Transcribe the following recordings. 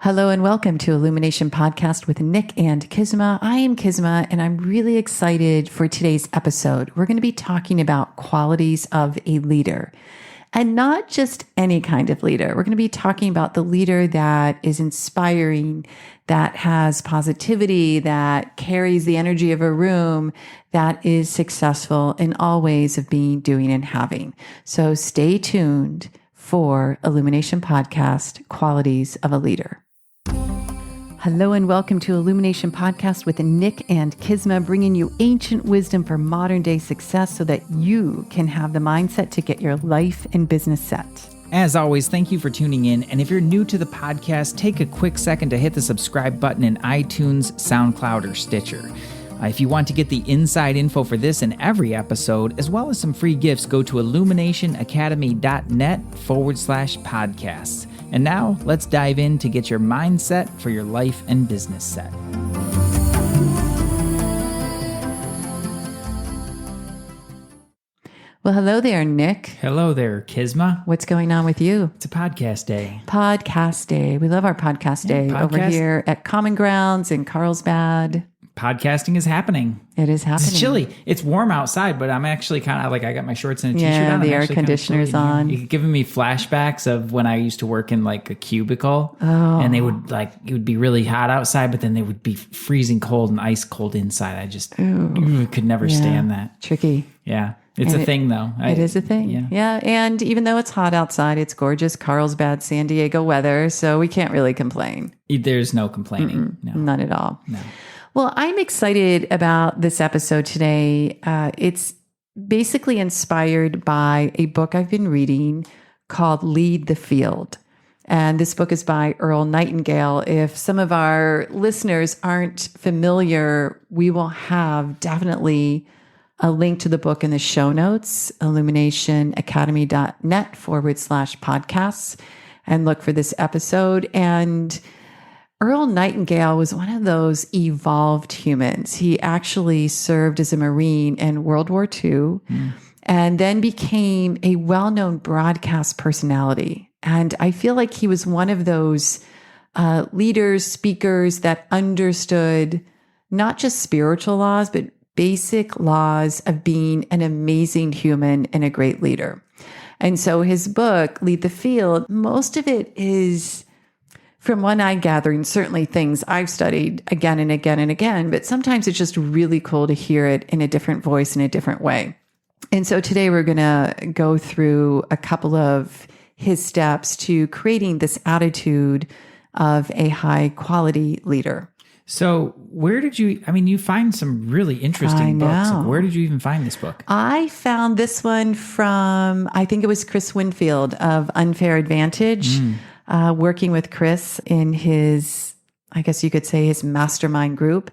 Hello and welcome to Illumination Podcast with Nick and Kizma. I am Kizma and I'm really excited for today's episode. We're going to be talking about qualities of a leader and not just any kind of leader. We're going to be talking about the leader that is inspiring, that has positivity, that carries the energy of a room, that is successful in all ways of being, doing, and having. So stay tuned for Illumination Podcast, Qualities of a Leader. Hello and welcome to Illumination Podcast with Nick and Kizma, bringing you ancient wisdom for modern day success so that you can have the mindset to get your life and business set. As always, thank you for tuning in. And if you're new to the podcast, take a quick second to hit the subscribe button in iTunes, SoundCloud, or Stitcher. If you want to get the inside info for this and every episode, as well as some free gifts, go to illuminationacademy.net/podcasts. And now let's dive in to get your mindset for your life and business set. Well, hello there, Nick. Hello there, Kizma. What's going on with you? It's a podcast day. Podcast day. We love our podcast day over here at Common Grounds in Carlsbad. Podcasting is happening. It is happening. It's chilly. It's warm outside, but I'm actually kind of like, I got my shorts and a t-shirt on. The air conditioner's on. You're giving me flashbacks of when I used to work in like a cubicle, and they would like, it would be really hot outside, but then they would be freezing cold and ice cold inside. I just could never stand that. Tricky. Yeah. It's a thing though. It is a thing. Yeah. And even though it's hot outside, it's gorgeous Carlsbad, San Diego weather. So we can't really complain. There's no complaining. No. None at all. No. Well, I'm excited about this episode today. It's basically inspired by a book I've been reading called Lead the Field. And this book is by Earl Nightingale. If some of our listeners aren't familiar, we will have definitely a link to the book in the show notes, illuminationacademy.net/podcasts, and look for this episode. And Earl Nightingale was one of those evolved humans. He actually served as a Marine in World War II and then became a well-known broadcast personality. And I feel like he was one of those leaders, speakers that understood not just spiritual laws, but basic laws of being an amazing human and a great leader. And so his book, Lead the Field, most of it is, from what I'm gathering, certainly things I've studied again and again and again, but sometimes it's just really cool to hear it in a different voice, in a different way. And so today we're going to go through a couple of his steps to creating this attitude of a high quality leader. So where did you find some really interesting books. Like, where did you even find this book? I found this one from, I think it was Chris Winfield of Unfair Advantage. Working with Chris in his, I guess you could say, his mastermind group.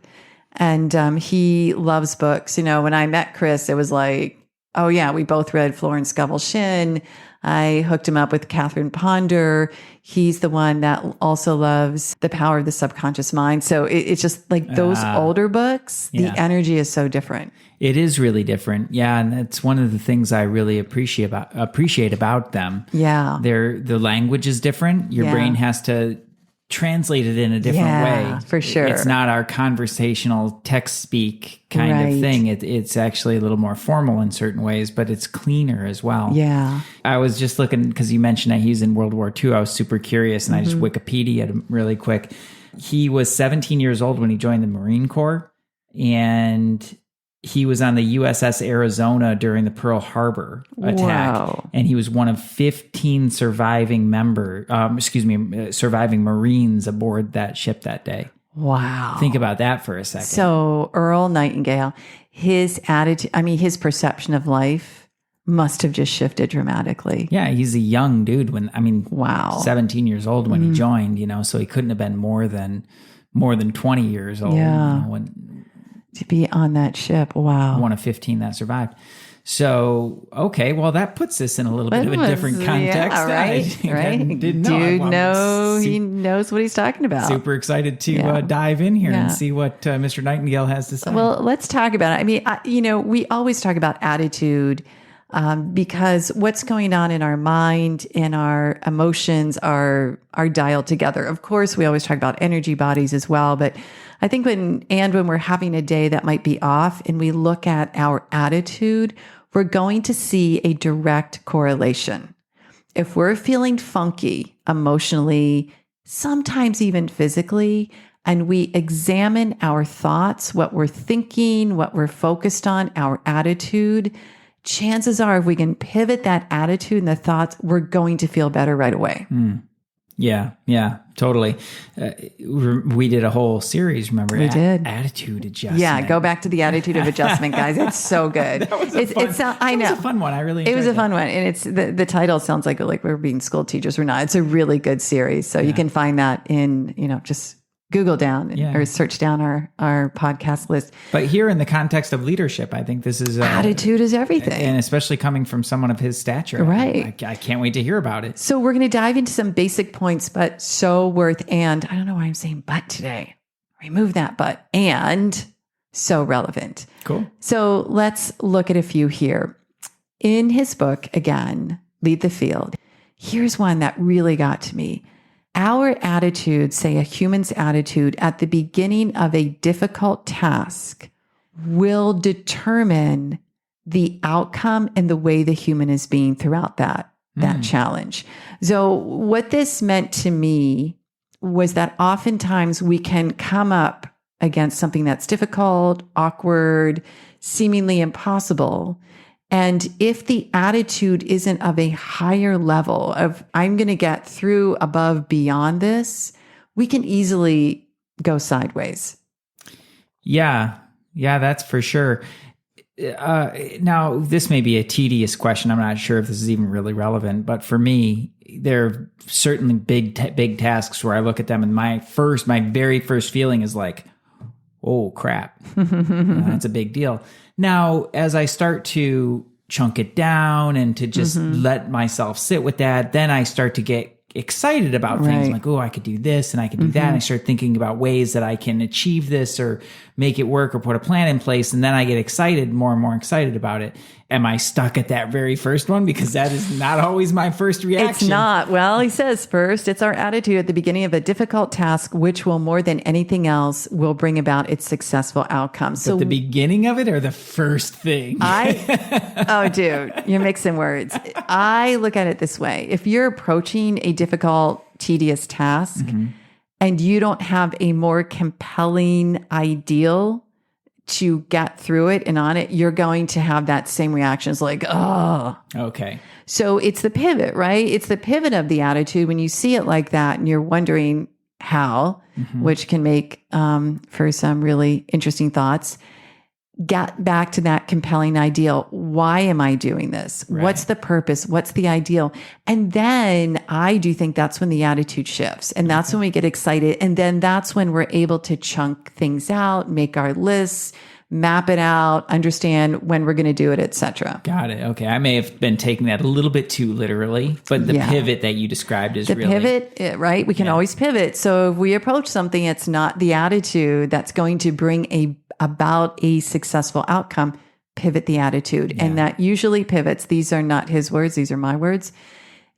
And he loves books. You know, when I met Chris, it was like, oh yeah, we both read Florence Scovel Shinn. I hooked him up with Catherine Ponder. He's the one that also loves The Power of the Subconscious Mind. So it's just like those older books, the energy is so different. It is really different. Yeah. And that's one of the things I really appreciate about them. Yeah. The language is different. Your brain has to translate it in a different way. For sure. It's not our conversational text speak kind of thing. It's actually a little more formal in certain ways, but it's cleaner as well. Yeah. I was just looking, because you mentioned that he's in World War II. I was super curious, and I just Wikipedia'd him really quick. He was 17 years old when he joined the Marine Corps, and he was on the USS Arizona during the Pearl Harbor attack. Wow. And he was one of 15 surviving surviving Marines aboard that ship that day. Wow. Think about that for a second. So Earl Nightingale, his attitude, his perception of life must have just shifted dramatically. Yeah, he's a young dude 17 years old when he joined, so he couldn't have been more than 20 years old. Yeah. To be on that ship. Wow. One of 15 that survived. So, okay, well, that puts this in a little bit of a different context. Yeah, right. Didn't know. He knows what he's talking about. Super excited to dive in here and see what Mr. Nightingale has to say. Well, let's talk about it. We always talk about attitude because what's going on in our mind and our emotions are dialed together. Of course, we always talk about energy bodies as well, but I think when we're having a day that might be off and we look at our attitude, we're going to see a direct correlation. If we're feeling funky emotionally, sometimes even physically, and we examine our thoughts, what we're thinking, what we're focused on, our attitude, chances are if we can pivot that attitude and the thoughts, we're going to feel better right away. Yeah, totally. We did a whole series, remember? We did. Attitude adjustment. Yeah, go back to the attitude of adjustment, guys. It's so good. That was a fun one. I really enjoyed it was a fun one. And it's the title sounds like we're being school teachers. We're not. It's a really good series. So you can find that in, just Google down or search down our podcast list. But here in the context of leadership, I think this is... attitude is everything. And especially coming from someone of his stature. Right. I can't wait to hear about it. So we're going to dive into some basic points, but so worth, and I don't know why I'm saying but today. Remove that but, and so relevant. Cool. So let's look at a few here. In his book, again, Lead the Field, here's one that really got to me. Our attitude, say a human's attitude at the beginning of a difficult task, will determine the outcome and the way the human is being throughout that challenge. So what this meant to me was that oftentimes we can come up against something that's difficult, awkward, seemingly impossible. And if the attitude isn't of a higher level of, I'm going to get through, above, beyond this, we can easily go sideways. Yeah, that's for sure. Now, this may be a tedious question. I'm not sure if this is even really relevant, but for me, there are certainly big tasks where I look at them and my very first feeling is like, oh crap, that's a big deal. Now, as I start to chunk it down and to just let myself sit with that, then I start to get excited about things like, oh, I could do this and I could do that. And I start thinking about ways that I can achieve this or make it work or put a plan in place. And then I get excited, more and more excited about it. Am I stuck at that very first one? Because that is not always my first reaction. It's not. Well, he says first, it's our attitude at the beginning of a difficult task, which will more than anything else will bring about its successful outcome. So the beginning of it or the first thing? Oh, dude, you're mixing words. I look at it this way. If you're approaching a difficult, tedious task and you don't have a more compelling ideal to get through it and on it, you're going to have that same reaction. It's like, oh. Okay. So it's the pivot, right? It's the pivot of the attitude when you see it like that and you're wondering how, which can make for some really interesting thoughts. Get back to that compelling ideal. Why am I doing this? Right. What's the purpose? What's the ideal? And then I do think that's when the attitude shifts. And that's when we get excited. And then that's when we're able to chunk things out, make our lists, map it out, understand when we're going to do it, etc. Got it. Okay. I may have been taking that a little bit too literally, but the pivot that you described is really... pivot, right? We can always pivot. So if we approach something, it's not the attitude that's going to bring about a successful outcome, pivot the attitude. And that usually pivots. These are not his words. These are my words.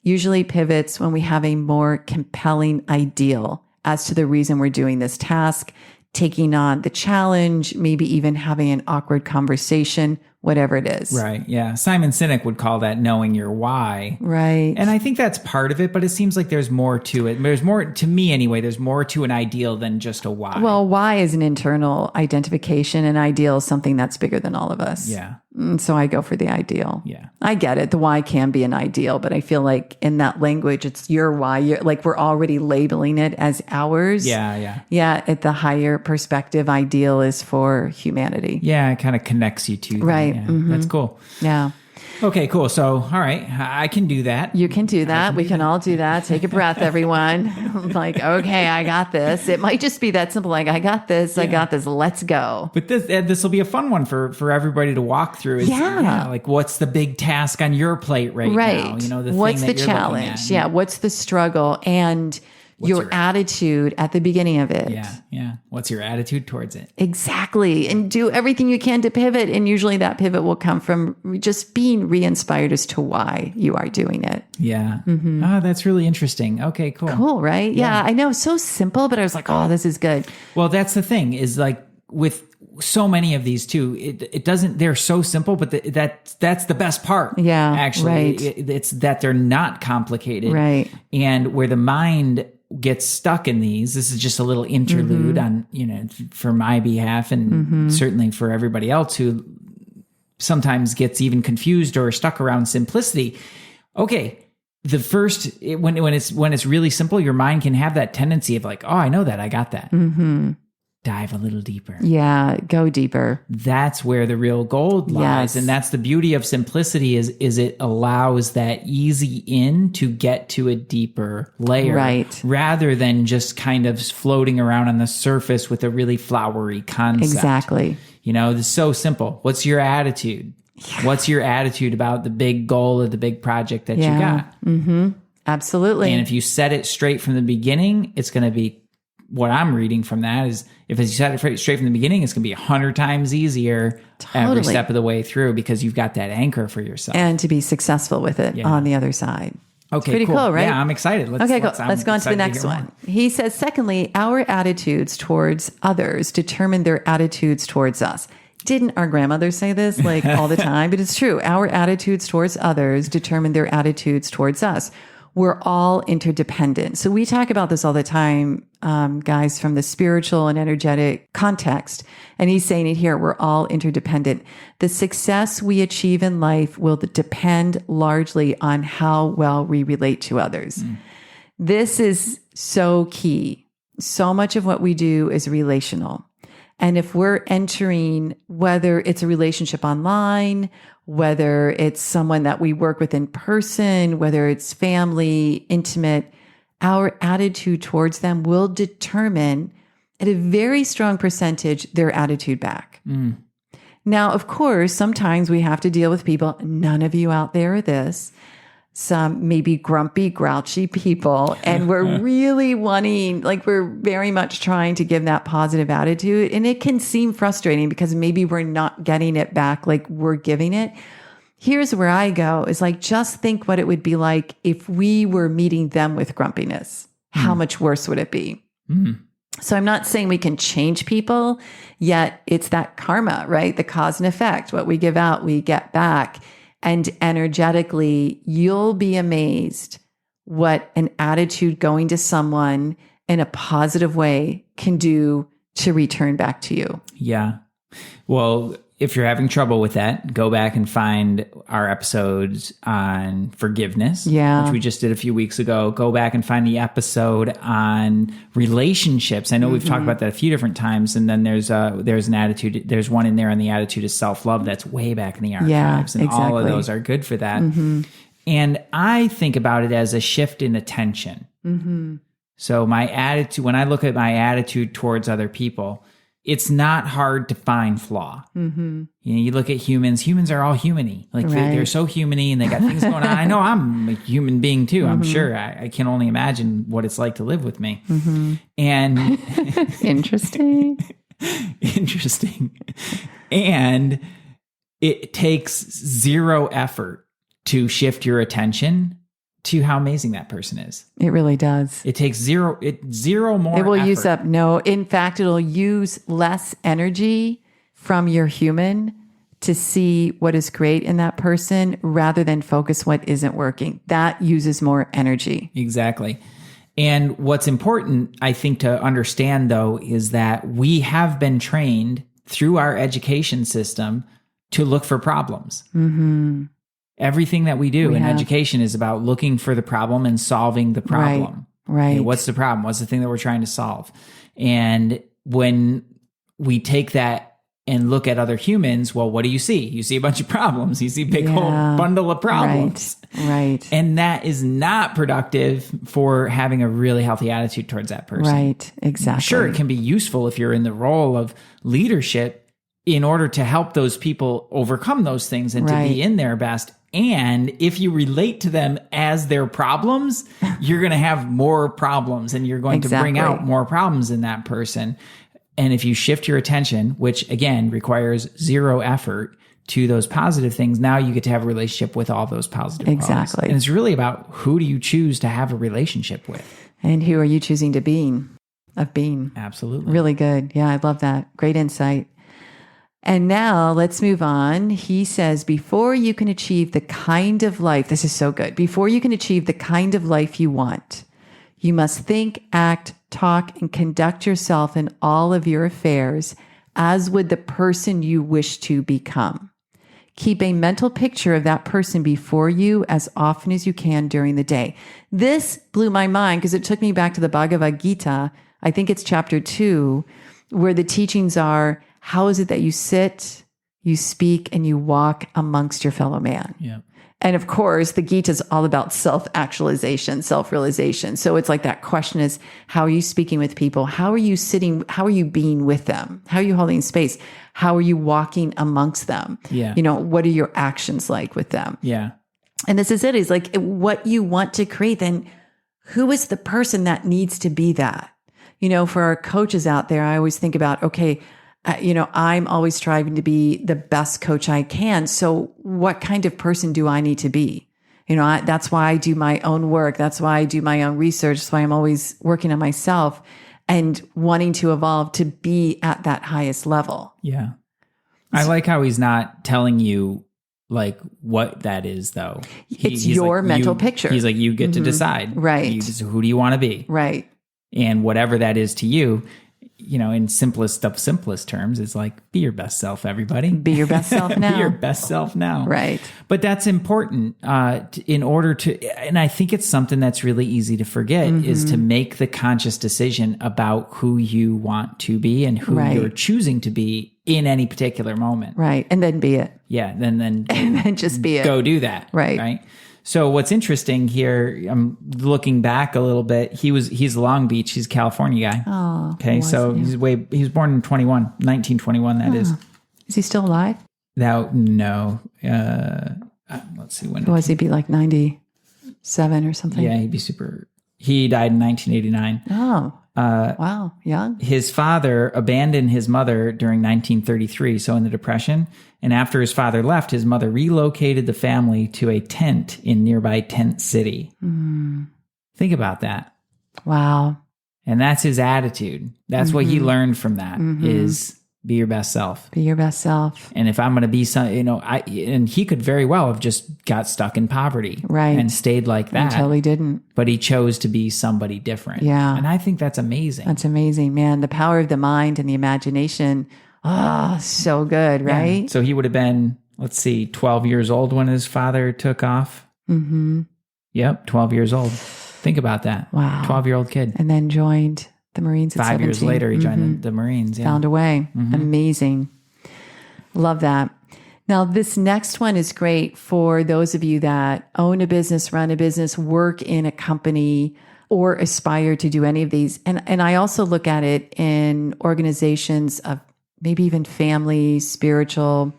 Usually pivots when we have a more compelling ideal as to the reason we're doing this task, taking on the challenge, maybe even having an awkward conversation, whatever it is. Right. Yeah. Simon Sinek would call that knowing your why. Right. And I think that's part of it, but it seems like there's more to it. There's more, to me anyway, there's more to an ideal than just a why. Well, why is an internal identification. An ideal is something that's bigger than all of us. Yeah. So I go for the ideal. Yeah. I get it. The why can be an ideal, but I feel like in that language, it's your why. Like we're already labeling it as ours. Yeah. Yeah. At the higher perspective, ideal is for humanity. Yeah. It kind of connects you to that. Right. Yeah. That's cool. Yeah. Okay, cool. So, all right, I can do that. You can do that. We can all do that. Take a breath, everyone. Like, okay, I got this. It might just be that simple. Like, I got this. I got this. Let's go. But this will be a fun one for everybody to walk through. Like, what's the big task on your plate right now? You know, what's the challenge? Yeah. What's the struggle? And your attitude at the beginning of it. Yeah. What's your attitude towards it? Exactly. And do everything you can to pivot. And usually that pivot will come from just being re-inspired as to why you are doing it. Yeah. Oh, that's really interesting. Okay, cool. Cool, right? Yeah, I know. So simple, but I was like, oh, this is good. Well, that's the thing is like with so many of these too, it doesn't, they're so simple, but that's the best part. Yeah. Actually, right. It's that they're not complicated. Right. And where the mind gets stuck in these, this is just a little interlude on, for my behalf and certainly for everybody else who sometimes gets even confused or stuck around simplicity. Okay. The first, when it's really simple, your mind can have that tendency of like, oh, I know that. I got that. Dive a little deeper. Yeah, go deeper. That's where the real gold lies. Yes. And that's the beauty of simplicity is it allows that easy in to get to a deeper layer. Right. Rather than just kind of floating around on the surface with a really flowery concept. Exactly. It's so simple. What's your attitude? Yeah. What's your attitude about the big goal of the big project that you got? Absolutely. And if you set it straight from the beginning, it's going to be, what I'm reading from that is if you set it straight from the beginning, it's going to be 100 times easier every step of the way through because you've got that anchor for yourself. And to be successful with it on the other side. Okay, pretty cool, right? Yeah, I'm excited. Let's go on to the next one. He says, secondly, our attitudes towards others determine their attitudes towards us. Didn't our grandmothers say this like all the time? But it's true. Our attitudes towards others determine their attitudes towards us. We're all interdependent. So we talk about this all the time, guys, from the spiritual and energetic context. And he's saying it here, we're all interdependent. The success we achieve in life will depend largely on how well we relate to others. This is so key. So much of what we do is relational. And if we're entering, whether it's a relationship online, whether it's someone that we work with in person, whether it's family, intimate, our attitude towards them will determine at a very strong percentage their attitude back. Now, of course, sometimes we have to deal with people. None of you out there are this. Some maybe grumpy, grouchy people. And we're really wanting, like we're very much trying to give that positive attitude. And it can seem frustrating because maybe we're not getting it back like we're giving it. Here's where I go is like, just think what it would be like if we were meeting them with grumpiness. How much worse would it be? So I'm not saying we can change people, yet it's that karma, right? The cause and effect. What we give out, we get back. And energetically, you'll be amazed what an attitude going to someone in a positive way can do to return back to you. Yeah. Well, if you're having trouble with that, go back and find our episodes on forgiveness, which we just did a few weeks ago. Go back and find the episode on relationships. I know we've talked about that a few different times. And then there's an attitude. There's one in there on the attitude of self-love that's way back in the archives. And all of those are good for that. And I think about it as a shift in attention. So my attitude, when I look at my attitude towards other people, it's not hard to find flaw. You look at humans are all human-y. Like they're so human-y and they got things going on. I know I'm a human being too. I'm sure I can only imagine what it's like to live with me. And interesting. And it takes zero effort to shift your attention to how amazing that person is. It really does. It takes zero more It will effort. use up in fact, it'll use less energy from your human to see what is great in that person rather than focus what isn't working. That uses more energy. Exactly. And what's important, I think, to understand though, is that we have been trained through our education system to look for problems. Everything that we do in education is about looking for the problem and solving the problem. Right. What's the problem? What's the thing that we're trying to solve? And when we take that and look at other humans, well, what do you see? You see a bunch of problems. You see a big whole bundle of problems. Right. And that is not productive for having a really healthy attitude towards that person. Right. Exactly. Sure, it can be useful if you're in the role of leadership in order to help those people overcome those things and to be in their best. And if you relate to them as their problems, you're going to have more problems and you're going to bring out more problems in that person. And if you shift your attention, which again requires zero effort, to those positive things, now you get to have a relationship with all those positive qualities. And it's really about who do you choose to have a relationship with? And who are you choosing to be? Absolutely. Really good. Yeah, I love that. Great insight. And now let's move on. He says, before you can achieve the kind of life, this is so good. Before you can achieve the kind of life you want, you must think, act, talk, and conduct yourself in all of your affairs as would the person you wish to become. Keep a mental picture of that person before you as often as you can during the day. This blew my mind because it took me back to the Bhagavad Gita. I think it's chapter 2, where the teachings are, how is it that you sit, you speak, and you walk amongst your fellow man? Yeah. And of course, the Gita is all about self-actualization, self-realization. So it's like that question is, how are you speaking with people? How are you sitting? How are you being with them? How are you holding space? How are you walking amongst them? Yeah. What are your actions like with them? Yeah. And this is it. Is like what you want to create. Then who is the person that needs to be that? For our coaches out there, I always think about, okay, I'm always striving to be the best coach I can. So what kind of person do I need to be? That's why I do my own work. That's why I do my own research. That's why I'm always working on myself and wanting to evolve to be at that highest level. Yeah. I like how he's not telling you like what that is though. It's your mental picture. He's like, you get to decide. Right. Who do you want to be? Right. And whatever that is to you, in simplest terms, it's like, be your best self, everybody. Be your best self now. Be your best self now. Right. But that's important in order to, and I think it's something that's really easy to forget, is to make the conscious decision about who you want to be and who you're choosing to be in any particular moment. Right. And then be it. Yeah. Then and then just be it. Go do that. Right. Right. So what's interesting here, I'm looking back a little bit. He's Long Beach. He's a California guy. Oh, okay. So he was born in 1921. That is. Is he still alive? No. Let's see when. Was he be like 97 or something? Yeah, he died in 1989. Oh. Wow. Young. His father abandoned his mother during 1933. So in the Depression. And after his father left, his mother relocated the family to a tent in nearby Tent City. Think about that. Wow. And that's his attitude. That's what he learned from that is be your best self. Be your best self. And if I'm going to be and he could very well have just got stuck in poverty. Right. And stayed like that. Until he didn't. But he chose to be somebody different. Yeah. And I think that's amazing. That's amazing, man. The power of the mind and the imagination. Oh, so good, right? Yeah. So he would have been, 12 years old when his father took off. Yep, 12 years old. Think about that. Wow. 12-year-old kid. And then joined the Marines at 5 17. years later, he joined the Marines. Yeah. Found a way. Amazing. Love that. Now, this next one is great for those of you that own a business, run a business, work in a company, or aspire to do any of these. And I also look at it in organizations of maybe even family, spiritual.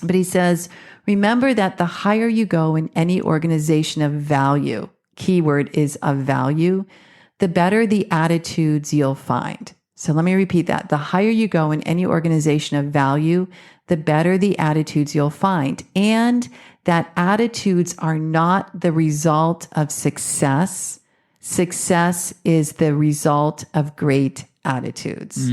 But he says, remember that the higher you go in any organization of value, keyword is of value, the better the attitudes you'll find. So let me repeat that. The higher you go in any organization of value, the better the attitudes you'll find. And that attitudes are not the result of success. Success is the result of great attitudes.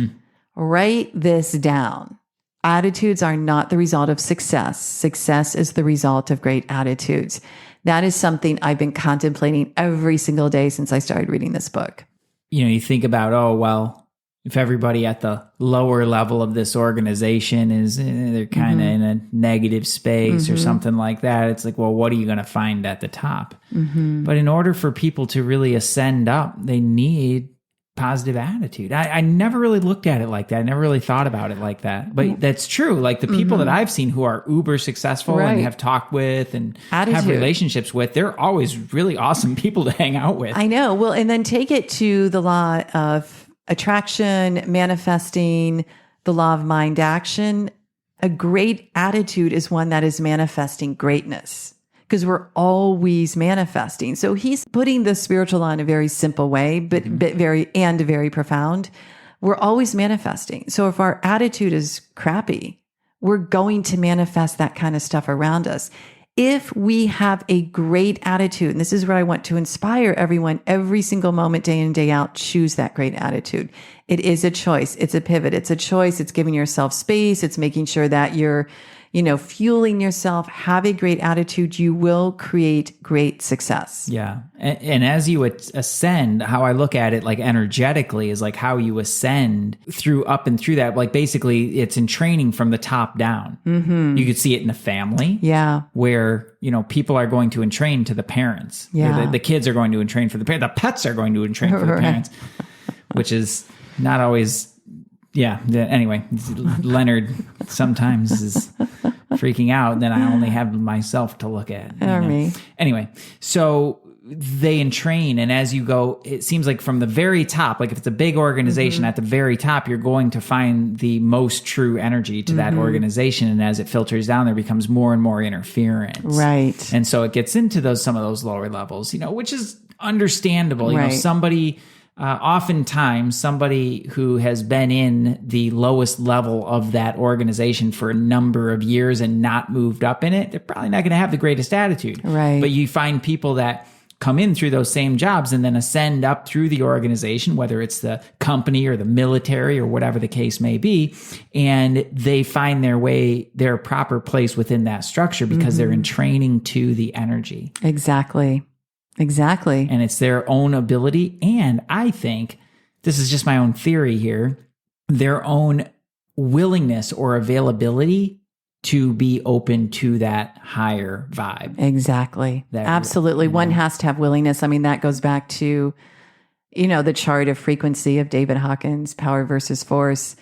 Write this down. Attitudes are not the result of success. Success is the result of great attitudes. That is something I've been contemplating every single day since I started reading this book. You think about, if everybody at the lower level of this organization is, they're kind of in a negative space or something like that. It's like, well, what are you going to find at the top? But in order for people to really ascend up, they need positive attitude. I never really looked at it like that. I never really thought about it like that. But that's true. Like the people that I've seen who are uber successful and have talked with and have relationships with, they're always really awesome people to hang out with. I know. Well, and then take it to the law of attraction, manifesting, the law of mind action. A great attitude is one that is manifesting greatness. because we're always manifesting. So he's putting the spiritual on a very simple way, but very profound. We're always manifesting. So if our attitude is crappy, we're going to manifest that kind of stuff around us. If we have a great attitude, and this is where I want to inspire everyone every single moment, day in, day out, choose that great attitude. It is a choice. It's a pivot. It's a choice. It's giving yourself space. It's making sure that you're, fueling yourself. Have a great attitude. You will create great success. Yeah. And as you ascend, how I look at it, like energetically, is like how you ascend up and through that. Like basically it's in training from the top down. Mm-hmm. You could see it in a family. Yeah. Where, people are going to entrain to the parents. Yeah. The kids are going to entrain for the parents. The pets are going to entrain for the parents, which is not always. Yeah. Anyway, Leonard sometimes is freaking out. Then I only have myself to look at. Or me. Anyway, so they entrain. And as you go, it seems like from the very top, like if it's a big organization, at the very top, you're going to find the most true energy to that organization. And as it filters down, there becomes more and more interference. Right. And so it gets into some of those lower levels, which is understandable. Right. Oftentimes somebody who has been in the lowest level of that organization for a number of years and not moved up in it, they're probably not going to have the greatest attitude. Right. But you find people that come in through those same jobs and then ascend up through the organization, whether it's the company or the military or whatever the case may be, and they find their proper place within that structure because they're in training to the energy. Exactly. And it's their own ability. And I think, this is just my own theory here, their own willingness or availability to be open to that higher vibe. Exactly. Absolutely. One has to have willingness. I mean, that goes back to, the chart of frequency of David Hawkins, power versus force.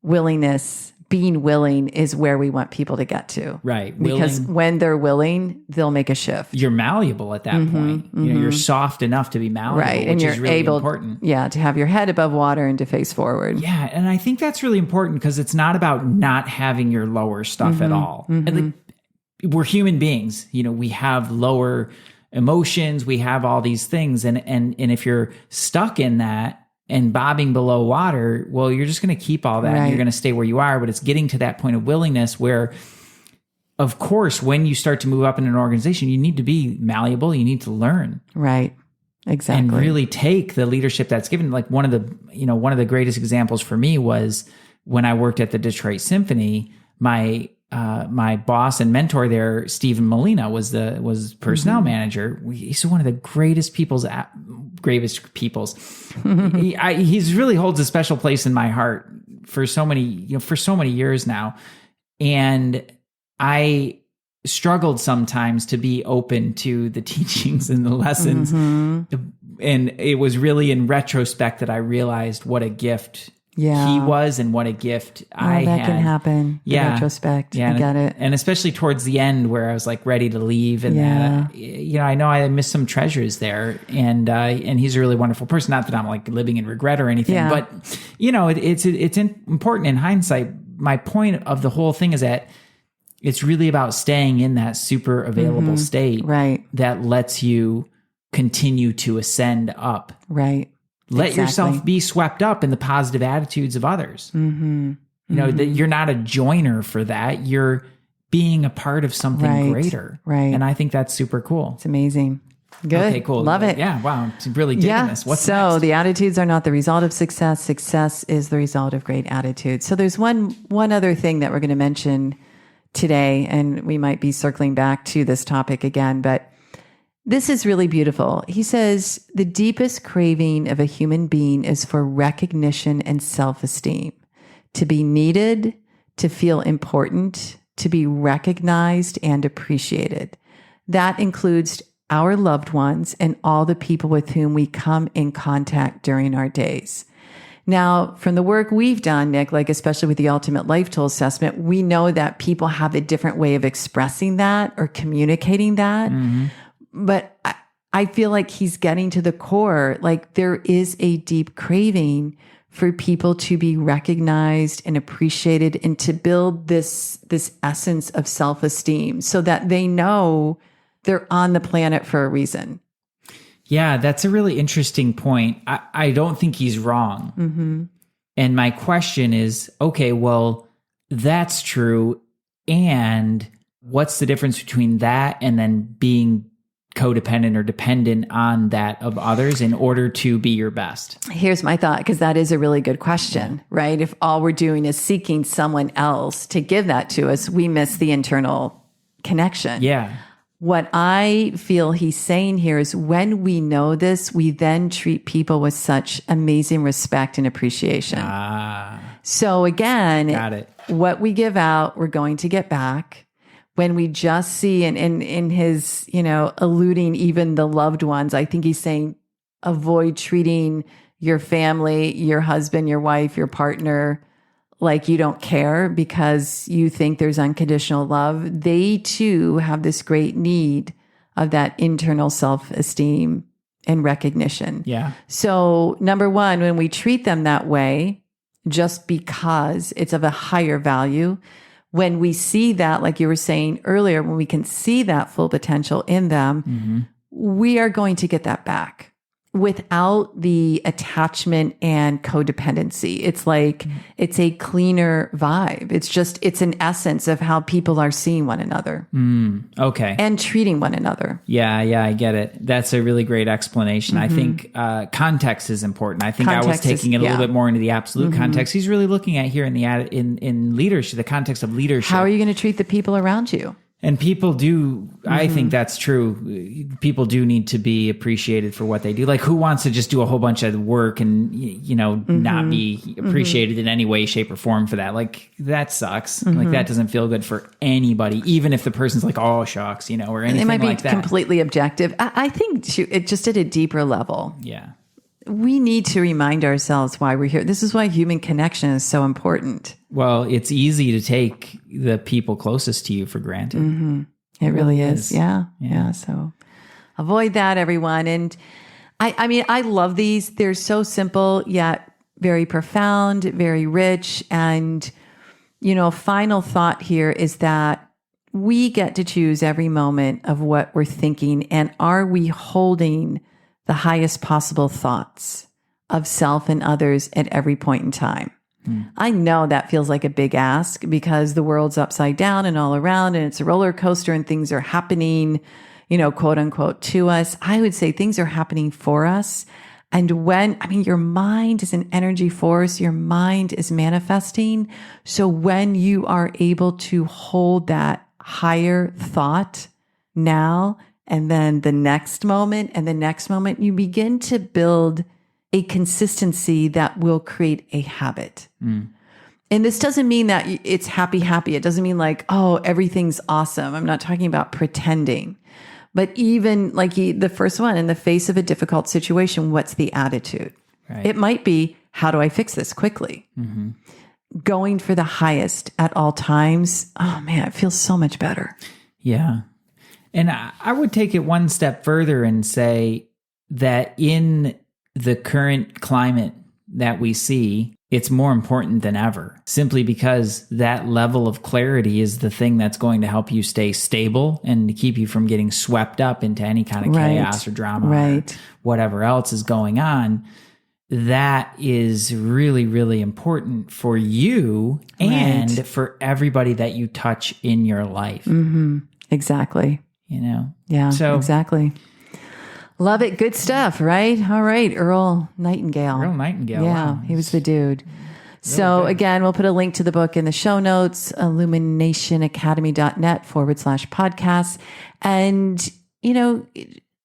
Willingness, being willing is where we want people to get to. Right. Because when they're willing, they'll make a shift. You're malleable at that point. You're soft enough to be malleable, right. which And you're is really able, important. Yeah, to have your head above water and to face forward. Yeah. And I think that's really important because it's not about not having your lower stuff at all. And we're human beings. We have lower emotions. We have all these things. And if you're stuck in that, and bobbing below water, well, you're just going to keep all that and you're going to stay where you are. But it's getting to that point of willingness where, of course, when you start to move up in an organization, you need to be malleable. You need to learn. Right. Exactly. And really take the leadership that's given. Like one of the greatest examples for me was when I worked at the Detroit Symphony, my boss and mentor there, Stephen Molina, was personnel manager. He's one of the greatest peoples. He's really holds a special place in my heart for so many years now. And I struggled sometimes to be open to the teachings and the lessons. And it was really in retrospect that I realized what a gift he was and what a gift I had. That can happen in retrospect. I get it. And especially towards the end where I was like ready to leave and that, I know I missed some treasures there and he's a really wonderful person. Not that I'm like living in regret or anything, but it's important in hindsight. My point of the whole thing is that it's really about staying in that super available state that lets you continue to ascend up. Right. Let yourself be swept up in the positive attitudes of others. That you're not a joiner for that. You're being a part of something greater. Right. And I think that's super cool. It's amazing. Good. Okay, cool. Love it. Yeah. Wow. It's really digging this. What's next? The attitudes are not the result of success. Success is the result of great attitudes. So there's one other thing that we're going to mention today, and we might be circling back to this topic again, but this is really beautiful. He says, the deepest craving of a human being is for recognition and self-esteem, to be needed, to feel important, to be recognized and appreciated. That includes our loved ones and all the people with whom we come in contact during our days. Now, from the work we've done, Nick, like especially with the Ultimate Life Tool Assessment, we know that people have a different way of expressing that or communicating that. But I feel like he's getting to the core. Like there is a deep craving for people to be recognized and appreciated and to build this essence of self-esteem so that they know They're on the planet for a reason. Yeah, that's a really interesting point. I don't think he's wrong. Mm-hmm. And my question is, okay, well, that's true. And what's the difference between that and then being codependent or dependent on that of others in order to be your best? Here's my thought, because that is a really good question, right? If all we're doing is seeking someone else to give that to us, we miss the internal connection. Yeah. What I feel he's saying here is when we know this, we then treat people with such amazing respect and appreciation. So again, got it. What we give out, we're going to get back. When we just see, and in his, alluding even the loved ones, I think he's saying, avoid treating your family, your husband, your wife, your partner, like you don't care because you think there's unconditional love. They too have this great need of that internal self-esteem and recognition. Yeah. So number one, when we treat them that way, just because it's of a higher value, when we see that, like you were saying earlier, when we can see that full potential in them, we are going to get that back without the attachment and codependency. It's like, it's a cleaner vibe. It's an essence of how people are seeing one another. Okay. And treating one another. Yeah, I get it. That's a really great explanation. I think context is important. I think I was taking it a little bit more into the absolute context. He's really looking at here in leadership, the context of leadership. How are you going to treat the people around you? And people do, I think that's true. People do need to be appreciated for what they do. Like, who wants to just do a whole bunch of work and, not be appreciated in any way, shape, or form for that? Like, that sucks. Like, that doesn't feel good for anybody, even if the person's like, oh, shucks, or anything like that. It might be completely objective. I think it just at a deeper level. Yeah. We need to remind ourselves why we're here. This is why human connection is so important. Well, it's easy to take the people closest to you for granted. It really is. Yeah. So avoid that, everyone. And I love these. They're so simple, yet very profound, very rich. And, final thought here is that we get to choose every moment of what we're thinking. And are we holding the highest possible thoughts of self and others at every point in time? I know that feels like a big ask because the world's upside down and all around, and it's a roller coaster and things are happening, quote unquote, to us. I would say things are happening for us. And your mind is an energy force, your mind is manifesting. So when you are able to hold that higher thought now, and then the next moment and the next moment, you begin to build a consistency that will create a habit. And this doesn't mean that it's happy. It doesn't mean like, oh, everything's awesome. I'm not talking about pretending. But even like the first one, in the face of a difficult situation, what's the attitude? Right. It might be, how do I fix this quickly? Going for the highest at all times. Oh man, it feels so much better. Yeah. And I would take it one step further and say that in the current climate that we see, it's more important than ever, simply because that level of clarity is the thing that's going to help you stay stable and to keep you from getting swept up into any kind of chaos or drama or whatever else is going on. That is really, really important for you and for everybody that you touch in your life. Exactly. Yeah. So exactly. Love it. Good stuff, right? All right. Earl Nightingale. Yeah. Wow. He was the dude. So again, we'll put a link to the book in the show notes, illuminationacademy.net/podcast. And,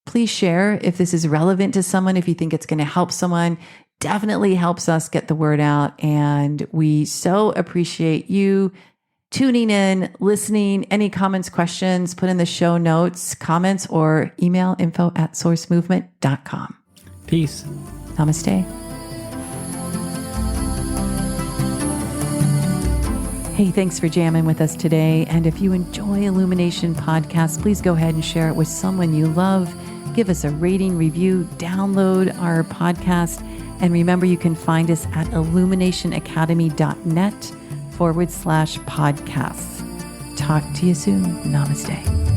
please share if this is relevant to someone, if you think it's going to help someone. Definitely helps us get the word out. And we so appreciate you tuning in, listening. Any comments, questions, put in the show notes, comments, or email info@sourcemovement.com. Peace. Namaste. Hey, thanks for jamming with us today. And if you enjoy Illumination Podcast, please go ahead and share it with someone you love. Give us a rating, review, download our podcast. And remember, you can find us at illuminationacademy.net/podcasts. Talk to you soon. Namaste.